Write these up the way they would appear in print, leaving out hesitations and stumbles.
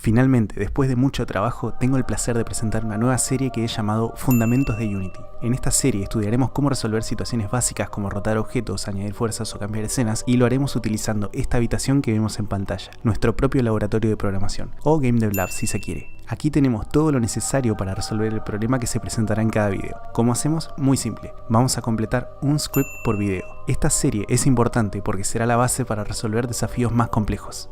Finalmente, después de mucho trabajo, tengo el placer de presentar una nueva serie que he llamado Fundamentos de Unity. En esta serie estudiaremos cómo resolver situaciones básicas como rotar objetos, añadir fuerzas o cambiar escenas, y lo haremos utilizando esta habitación que vemos en pantalla, nuestro propio laboratorio de programación, o Game Dev Lab si se quiere. Aquí tenemos todo lo necesario para resolver el problema que se presentará en cada video. ¿Cómo hacemos? Muy simple. Vamos a completar un script por video. Esta serie es importante porque será la base para resolver desafíos más complejos.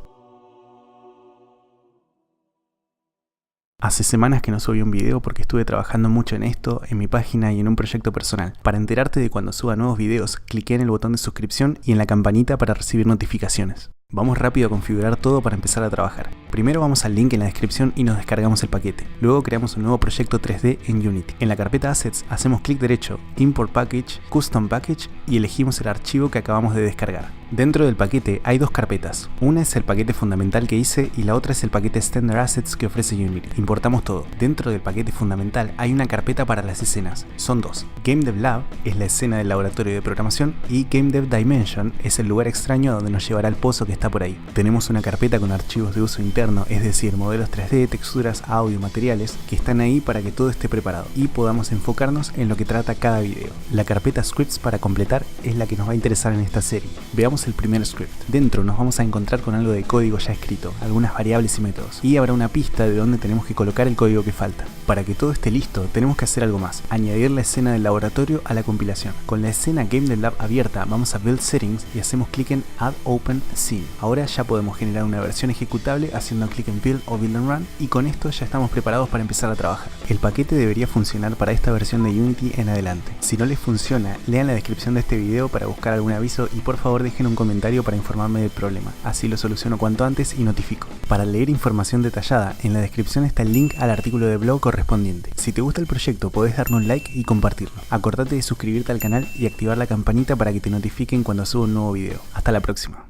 Hace semanas que no subí un video porque estuve trabajando mucho en esto, en mi página y en un proyecto personal. Para enterarte de cuando suba nuevos videos, cliqué en el botón de suscripción y en la campanita para recibir notificaciones. Vamos rápido a configurar todo para empezar a trabajar. Primero vamos al link en la descripción y nos descargamos el paquete. Luego creamos un nuevo proyecto 3D en Unity. En la carpeta Assets hacemos clic derecho, Import Package, Custom Package y elegimos el archivo que acabamos de descargar. Dentro del paquete hay dos carpetas. Una es el paquete fundamental que hice y la otra es el paquete Standard Assets que ofrece Unity. Importamos todo. Dentro del paquete fundamental hay una carpeta para las escenas. Son dos. Game Dev Lab es la escena del laboratorio de programación y Game Dev Dimension es el lugar extraño a donde nos llevará el pozo que está por ahí. Tenemos una carpeta con archivos de uso interno, es decir, modelos 3D, texturas, audio, materiales, que están ahí para que todo esté preparado y podamos enfocarnos en lo que trata cada video. La carpeta Scripts para completar es la que nos va a interesar en esta serie. Veamos el primer script. Dentro nos vamos a encontrar con algo de código ya escrito, algunas variables y métodos, y habrá una pista de dónde tenemos que colocar el código que falta. Para que todo esté listo, tenemos que hacer algo más, añadir la escena del laboratorio a la compilación. Con la escena Game Dev Lab abierta, vamos a Build Settings y hacemos clic en Add Open Scene. Ahora ya podemos generar una versión ejecutable haciendo clic en Build o Build and Run, y con esto ya estamos preparados para empezar a trabajar. El paquete debería funcionar para esta versión de Unity en adelante. Si no les funciona, lean la descripción de este video para buscar algún aviso y por favor dejen un comentario para informarme del problema, así lo soluciono cuanto antes y notifico. Para leer información detallada, en la descripción está el link al artículo de blog correspondiente. Si te gusta el proyecto podés darle un like y compartirlo. Acordate de suscribirte al canal y activar la campanita para que te notifiquen cuando suba un nuevo video. Hasta la próxima.